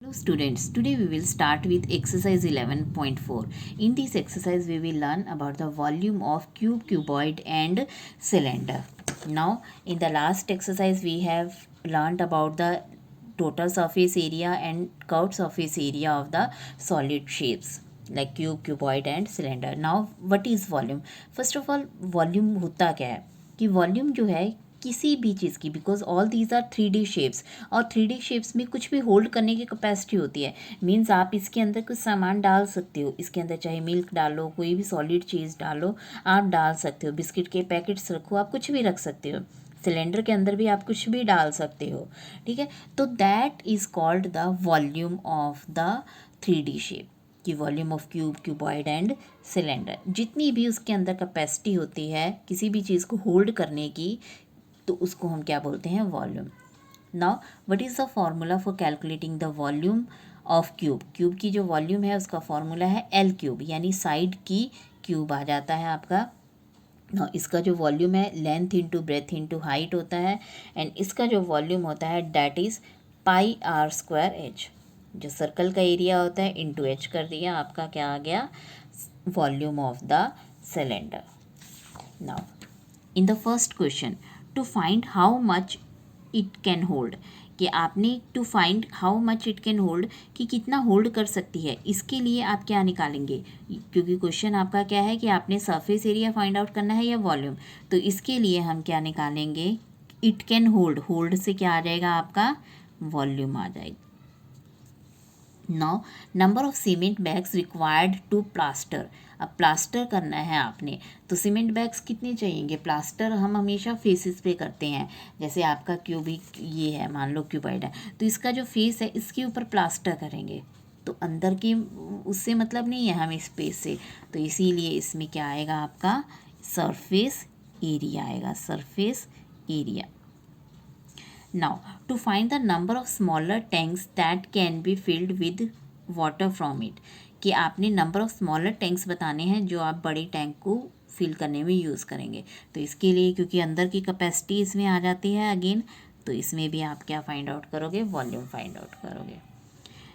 Hello students, today we will start with exercise 11.4. In this exercise we will learn about the volume of cube, cuboid and cylinder. Now in the last exercise we have learned about the total surface area and curved surface area of the solid shapes like cube, cuboid and cylinder. Now what is volume? First of all volume होता क्या है कि volume जो है किसी भी चीज़ की, because all these are 3D shapes और 3D शेप्स में कुछ भी होल्ड करने की कैपेसिटी होती है। मीन्स आप इसके अंदर कुछ सामान डाल सकते हो, इसके अंदर चाहे मिल्क डालो, कोई भी सॉलिड चीज़ डालो, आप डाल सकते हो। बिस्किट के पैकेट्स रखो, आप कुछ भी रख सकते हो। सिलेंडर के अंदर भी आप कुछ भी डाल सकते हो, ठीक है। तो that is called the volume of the 3D shape, कि volume of cube, cuboid and cylinder. जितनी भी उसके अंदर कैपेसिटी होती है किसी भी चीज़ को होल्ड करने की, तो उसको हम क्या बोलते हैं? Volume. Now what is the formula for calculating the volume of cube? Cube की जो वॉल्यूम है उसका फॉर्मूला है एल क्यूब, यानी साइड की क्यूब आ जाता है आपका। ना इसका जो वॉल्यूम है length into breadth into height होता है, एंड इसका जो वॉल्यूम होता है that is pi r square h. जो सर्कल का एरिया होता है इंटू एच कर दिया, आपका क्या आ गया? Volume of the cylinder. Now in the first question, to find how much it can hold, कि आपने to find how much it can hold, कि कितना होल्ड कर सकती है, इसके लिए आप क्या निकालेंगे? क्योंकि क्वेश्चन आपका क्या है कि आपने सरफेस एरिया फाइंड आउट करना है या वॉल्यूम, तो इसके लिए हम क्या निकालेंगे? It can hold. होल्ड से क्या आ जाएगा? आपका वॉल्यूम आ जाएगा। Now number of cement bags required to plaster. अब प्लास्टर करना है आपने, तो सीमेंट बैग्स कितने चाहिएंगे? प्लास्टर हम हमेशा फेसेस पे करते हैं। जैसे आपका क्यूबिक ये है, मान लो क्यूबॉइड है, तो इसका जो फेस है इसके ऊपर प्लास्टर करेंगे, तो अंदर की उससे मतलब नहीं है हमें स्पेस से, तो इसीलिए इसमें क्या आएगा? आपका सरफेस एरिया आएगा, surface area. Now, to find the number of smaller tanks that can be filled with water from it, कि आपने नंबर ऑफ स्मॉलर टैंक्स बताने हैं जो आप बड़े टैंक को फिल करने में यूज़ करेंगे। तो इसके लिए क्योंकि अंदर की कैपेसिटी इसमें आ जाती है अगेन, तो इसमें भी आप क्या फाइंड आउट करोगे? वॉल्यूम फाइंड आउट करोगे।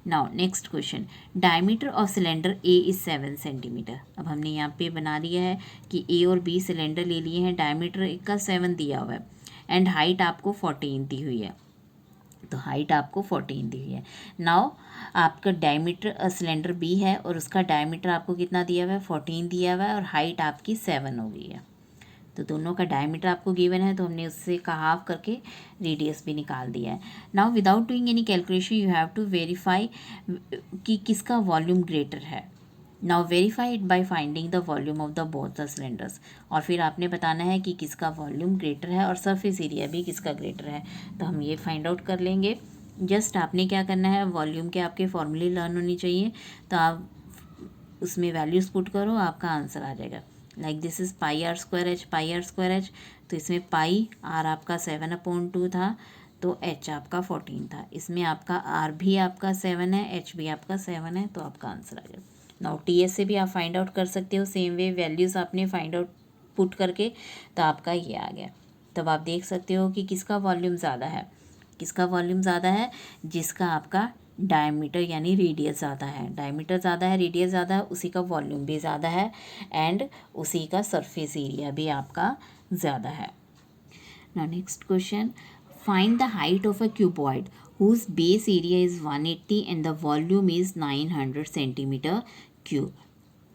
Now next question, diameter of cylinder A is 7 centimetre. अब हमने यहाँ पे बना दिया है कि ए और बी सिलेंडर ले लिए हैं, डायमीटर एक का 7 दिया हुआ है, एंड हाइट आपको 14 दी हुई है, तो हाइट आपको 14 दी हुई है। नाउ आपका डायमीटर सिलेंडर बी है और उसका डायमीटर आपको कितना दिया हुआ है? 14 दिया हुआ है, और हाइट आपकी 7 हो गई है। तो दोनों का डायमीटर आपको गिवन है, तो हमने उससे का हाफ करके रेडियस भी निकाल दिया है। Now without doing any calculation you have to verify कि किसका वॉल्यूम ग्रेटर है। Now verify it by finding the volume of the both the cylinders, और फिर आपने बताना है कि किसका वॉल्यूम ग्रेटर है और सरफेस एरिया भी किसका ग्रेटर है। तो हम ये फाइंड आउट कर लेंगे। जस्ट आपने क्या करना है, वॉल्यूम के आपके फॉर्मूले लर्न होनी चाहिए, तो आप उसमें वैल्यूज़ पुट करो, आपका आंसर आ जाएगा। Like this is pi r square h, pi r square h, तो इसमें पाई आर आपका 7/2 था, तो एच आपका 14 था। इसमें आपका आर भी आपका 7 है, एच भी आपका 7 है, तो आपका आंसर आ गया। नाउ टी एस से भी आप फाइंड आउट कर सकते हो, सेम वे वैल्यूज़ आपने फाइंड आउट पुट करके, तो आपका ये आ गया। तब आप देख सकते हो कि किसका वॉल्यूम ज़्यादा है। किसका वॉल्यूम ज़्यादा है? जिसका आपका डायमीटर यानी रेडियस ज़्यादा है। डायमीटर ज़्यादा है, रेडियस ज़्यादा है, उसी का वॉल्यूम भी ज़्यादा है, एंड उसी का सरफेस एरिया भी आपका ज़्यादा है। Now next question, find the height of a cuboid whose base area is 180 and the volume is 900 centimetre cube.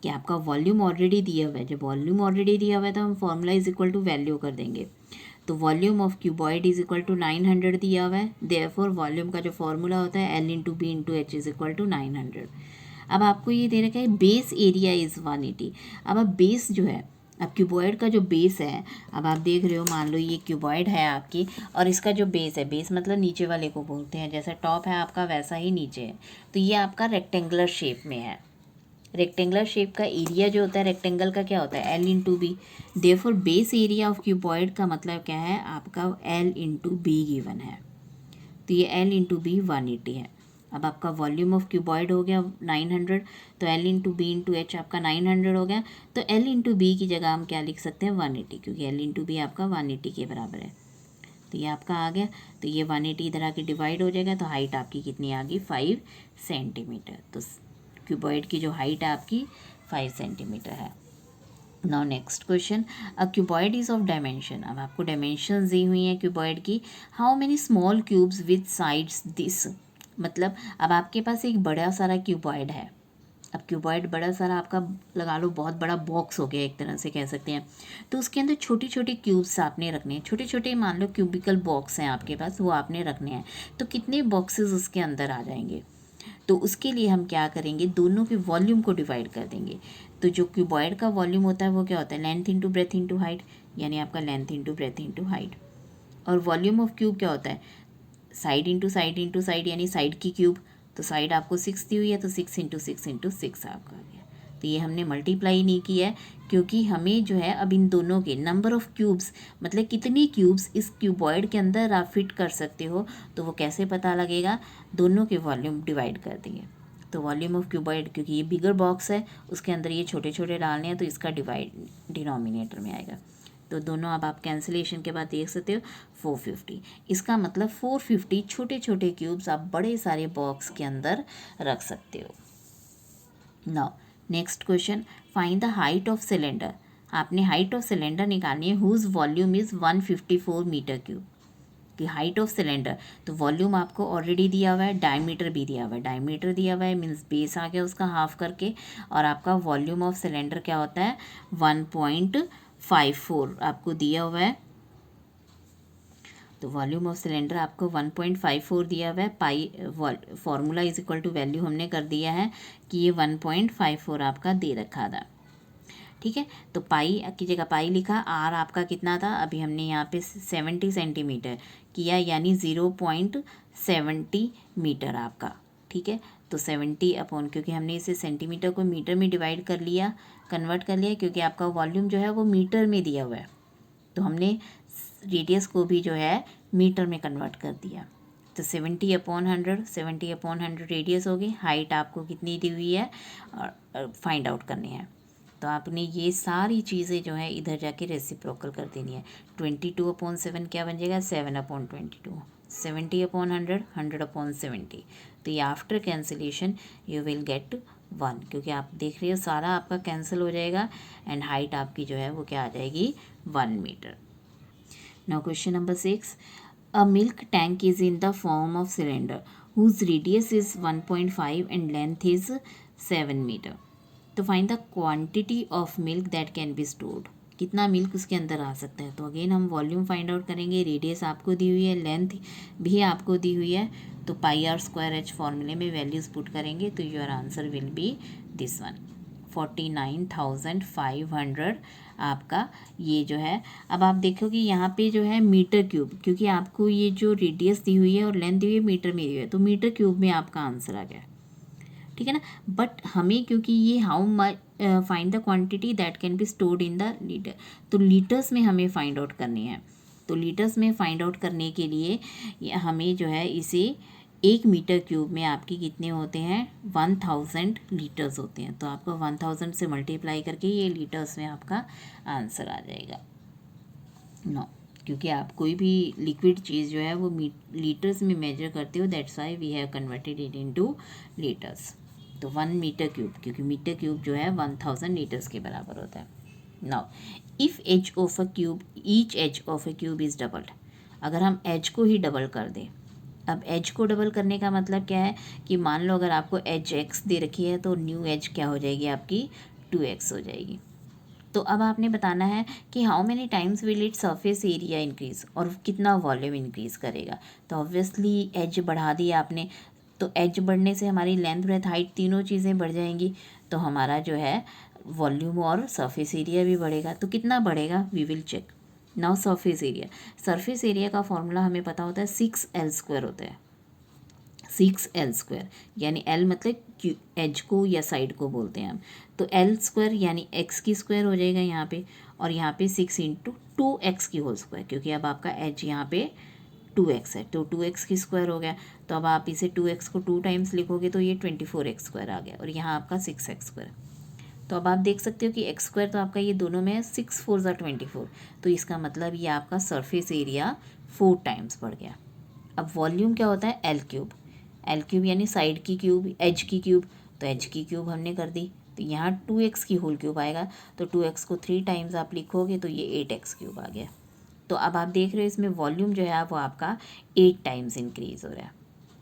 कि आपका वॉल्यूम ऑलरेडी दिया हुआ है, जब वॉल्यूम ऑलरेडी दिया हुआ है तो हम formula is equal to value कर देंगे। तो volume of cuboid is equal to 900 दिया हुआ है, देयरफॉर वॉल्यूम का जो फॉर्मूला होता है L into B into H is equal to 900। अब आपको ये दे रखा है बेस एरिया इज़ 180। अब बेस जो है, अब क्यूबॉइड का जो बेस है, अब आप देख रहे हो, मान लो ये क्यूबॉइड है आपकी, और इसका जो बेस है, बेस मतलब नीचे वाले को बोलते हैं, जैसा टॉप है आपका वैसा ही नीचे है, तो ये आपका रेक्टेंगुलर शेप में है। रेक्टेंगुलर शेप का एरिया जो होता है रेक्टेंगल का क्या होता है? L into B. Therefore base area of cuboid का मतलब क्या है? आपका एल इंटू बी गिवन है, तो ये एल इंटू बी 180 है। अब आपका वॉल्यूम ऑफ क्यूबॉइड हो गया 900, तो L into B into H आपका 900 हो गया, तो एल इंटू बी की जगह हम क्या लिख सकते हैं? 180, क्योंकि एल इंटू बी आपका 180 के बराबर है। तो ये आपका आ गया। तो ये 180 इधर आके डिवाइड हो जाएगा, तो हाइट आपकी कितनी आ गई 5 सेंटीमीटर। तो क्यूबॉइड की जो हाइट है आपकी 5 सेंटीमीटर है। Now next question, a cuboid is of dimension. अब आपको डायमेंशन दी हुई है क्यूबॉइड की। How many small cubes with sides this, मतलब अब आपके पास एक बड़ा सारा क्यूबॉइड है। अब क्यूबॉइड बड़ा सारा आपका लगा लो बहुत बड़ा बॉक्स हो गया एक तरह से कह सकते हैं। तो उसके अंदर छोटी छोटी क्यूब्स आपने रखने हैं, छोटे छोटे मान लो क्यूबिकल बॉक्स हैं आपके पास, वो आपने रखने हैं। तो कितने बॉक्सेस उसके अंदर आ जाएंगे? तो उसके लिए हम क्या करेंगे, दोनों के वॉल्यूम को डिवाइड कर देंगे। तो जो क्यूबॉइड का वॉल्यूम होता है वो क्या होता है, length into breadth into height, यानी आपका length into breadth into height. और वॉल्यूम ऑफ क्यूब क्या होता है, side into side into side, यानी साइड की क्यूब। तो साइड आपको 6 दी हुई है, तो 6 इंटू 6 इंटू 6 आपका आ गया। तो ये हमने मल्टीप्लाई नहीं किया है, क्योंकि हमें जो है अब इन दोनों के नंबर ऑफ़ क्यूब्स, मतलब कितनी क्यूब्स इस क्यूबॉइड के अंदर आप फिट कर सकते हो, तो वो कैसे पता लगेगा, दोनों के वॉल्यूम डिवाइड कर देंगे। तो वॉल्यूम ऑफ क्यूबॉइड, क्योंकि ये बिगर बॉक्स है उसके अंदर ये छोटे छोटे डालने हैं, तो इसका डिवाइड डिनोमिनेटर में आएगा। तो दोनों अब आप कैंसिलेशन के बाद देख सकते हो 450। इसका मतलब 450 छोटे छोटे क्यूब्स आप बड़े सारे बॉक्स के अंदर रख सकते हो। Now next question, find the height of cylinder. आपने हाइट ऑफ सिलेंडर निकालनी है whose volume is 154 metre cube. कि हाइट ऑफ सिलेंडर, तो वॉल्यूम आपको ऑलरेडी दिया हुआ है, डायमीटर भी दिया हुआ है। डायमीटर दिया हुआ है मीन्स बेस आ गया उसका हाफ करके, और आपका वॉल्यूम ऑफ सिलेंडर क्या होता है 1.54 आपको दिया हुआ है। तो वॉल्यूम ऑफ सिलेंडर आपको 1.54 दिया हुआ है। Pi formula is equal to value हमने कर दिया है कि ये 1.54 आपका दे रखा था। ठीक है, तो पाई की जगह पाई लिखा। आर आपका कितना था, अभी हमने यहाँ पे 70 सेंटीमीटर किया, यानी 0.70 मीटर आपका। ठीक है, तो 70 अपॉन, क्योंकि हमने इसे सेंटीमीटर को मीटर में डिवाइड कर लिया, कन्वर्ट कर लिया, क्योंकि आपका वॉल्यूम जो है वो मीटर में दिया हुआ है, तो हमने रेडियस को भी जो है मीटर में कन्वर्ट कर दिया। तो 70 अपॉन 100, 70 अपॉन 100 रेडियस होगी। हाइट आपको कितनी दी हुई है और फाइंड आउट करनी है। तो आपने ये सारी चीज़ें जो है इधर जाके रेसिप्रोकल कर देनी है। 22 अपॉन 7 क्या बन जाएगा, 7 अपॉन 22। 70 upon 100, 100 upon 70। तो ये after cancellation you will get 1, क्योंकि आप देख रहे हो सारा आपका कैंसिल हो जाएगा, एंड हाइट आपकी जो है वो क्या आ जाएगी 1 metre. Now question number 6. A milk tank is in the form of cylinder whose radius is 1.5 and length is 7 meter. तो find the quantity of milk that can be stored. कितना milk उसके अंदर आ सकता है। तो अगेन हम volume find out करेंगे। Radius आपको दी हुई है, लेंथ भी आपको दी हुई है, तो पाई आर स्क्वायर एच फॉर्मूले में वैल्यूज़ पुट करेंगे, तो your answer will be this one, 49,500 आपका ये जो है। अब आप देखो कि यहाँ पे जो है मीटर क्यूब, क्योंकि आपको ये जो रेडियस दी हुई है और लेंथ दी हुई है मीटर में दी हुई है, तो मीटर क्यूब में आपका आंसर आ गया। ठीक है ना, बट हमें क्योंकि ये how much find the quantity that can be stored in the litre, तो लीटर्स में हमें फाइंड आउट करनी है। तो लीटर्स में फाइंड आउट करने के लिए हमें जो है इसे 1 मीटर क्यूब में आपकी कितने होते हैं 1000 लीटर्स होते हैं। तो आपको 1000 से मल्टीप्लाई करके ये लीटर्स में आपका आंसर आ जाएगा। नो, क्योंकि आप कोई भी लिक्विड चीज़ जो है वो लीटर्स में मेजर करते हो, that's why we have converted it into litres. तो 1 मीटर क्यूब, क्योंकि मीटर क्यूब जो है 1000 लीटर्स के बराबर होता है। Now if edge of a cube, each edge of a cube is doubled. अगर हम एज को ही डबल कर दें, अब एज को डबल करने का मतलब क्या है कि मान लो अगर आपको एज एक्स दे रखी है, तो न्यू एज क्या हो जाएगी आपकी 2x हो जाएगी। तो अब आपने बताना है कि how many times will it surface area increase, और कितना वॉल्यूम इंक्रीज करेगा। तो ऑब्वियसली एज बढ़ा दी आपने, तो एज बढ़ने से हमारी लेंथ ब्रेथ हाइट तीनों चीज़ें बढ़ जाएंगी, तो हमारा जो है वॉल्यूम और सरफेस एरिया भी बढ़ेगा। तो कितना बढ़ेगा, we will check. Now surface area, surface area का फॉर्मूला हमें पता होता है 6L² होता है। 6L², यानी L मतलब एज को या साइड को बोलते हैं हम, तो L² यानी x की स्क्वायर हो जाएगा यहाँ पे, और यहाँ पे 6 इंटू 2x की होल स्क्वायर, क्योंकि अब आपका एज यहाँ पे 2x है, तो 2x की स्क्वायर हो गया। तो अब आप इसे 2x को 2 टाइम्स लिखोगे तो ये 24x² आ गया, और यहाँ आपका 6x²। तो अब आप देख सकते हो कि x² तो आपका ये दोनों में है, 6 4 ज़ा 24, तो इसका मतलब ये आपका सरफेस एरिया 4 टाइम्स बढ़ गया। अब वॉल्यूम क्या होता है, एल क्यूब यानी साइड की क्यूब, एज की क्यूब, तो एज की क्यूब हमने कर दी, तो यहाँ 2x की होल क्यूब आएगा, तो 2x को 3 टाइम्स आप लिखोगे तो ये 8x क्यूब आ गया। तो अब आप देख रहे हो इसमें वॉल्यूम जो है वो आपका 8 टाइम्स इंक्रीज़ हो रहा है।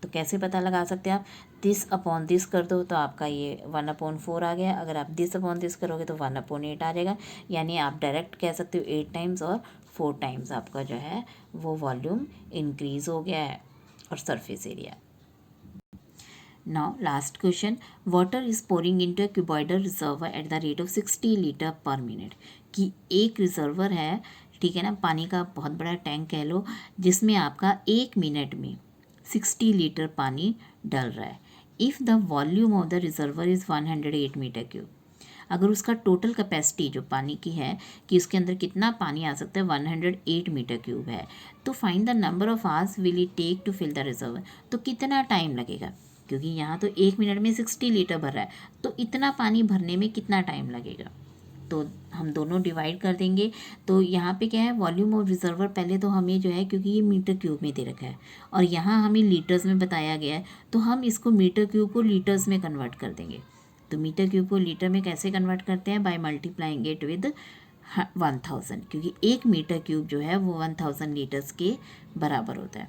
तो कैसे पता लगा सकते हैं आप, दिस अपॉन दिस कर दो तो आपका ये 1/4 आ गया, अगर आप दिस अपॉन दिस करोगे तो 1/8 आ जाएगा, यानी आप डायरेक्ट कह सकते हो 8 टाइम्स और 4 टाइम्स आपका जो है वो वॉल्यूम इंक्रीज़ हो गया है और surface area. Now last question, water is pouring into a cuboidal reservoir at the rate of 60 litre पर मिनट। कि एक रिजर्वर है, ठीक है ना, पानी का बहुत बड़ा टैंक कह लो, जिसमें आपका 1 मिनट में 60 लीटर पानी डल रहा है। If the volume of the reservoir is 108 metre cube, अगर उसका टोटल कैपेसिटी जो पानी की है कि उसके अंदर कितना पानी आ सकता है 108 मीटर क्यूब है, तो find the number of hours will it take to fill the reservoir. तो कितना टाइम लगेगा, क्योंकि यहाँ तो 1 मिनट में 60 लीटर भर रहा है, तो इतना पानी भरने में कितना टाइम लगेगा। तो हम दोनों डिवाइड कर देंगे। तो यहाँ पे क्या है, वॉल्यूम ऑफ रिजर्वर पहले तो हमें जो है, क्योंकि ये मीटर क्यूब में दे रखा है और यहाँ हमें लीटर्स में बताया गया है, तो हम इसको मीटर क्यूब को लीटर्स में कन्वर्ट कर देंगे। तो मीटर क्यूब को लीटर में कैसे कन्वर्ट करते हैं, बाय मल्टीप्लाइंग इट विद 1000, क्योंकि 1 मीटर क्यूब जो है वो 1000 लीटर्स के बराबर होता है।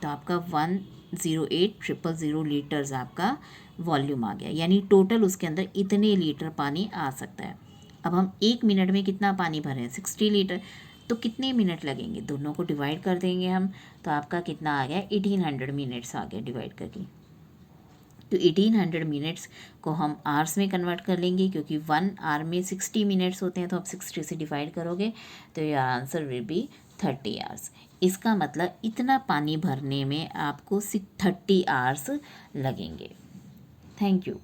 तो आपका 108,000 लीटर्स आपका वॉल्यूम आ गया, यानी टोटल उसके अंदर इतने लीटर पानी आ सकता है। अब हम 1 मिनट में कितना पानी भरें, 60 लीटर, तो कितने मिनट लगेंगे, दोनों को डिवाइड कर देंगे हम, तो आपका कितना आ गया, 1800 मिनट्स आ गया डिवाइड करके। तो 1800 मिनट्स को हम आवर्स में कन्वर्ट कर लेंगे, क्योंकि 1 आवर में 60 मिनट्स होते हैं, तो आप 60 से डिवाइड करोगे तो your answer will be 30 hours. इसका मतलब इतना पानी भरने में आपको 30 आवर्स लगेंगे। Thank you.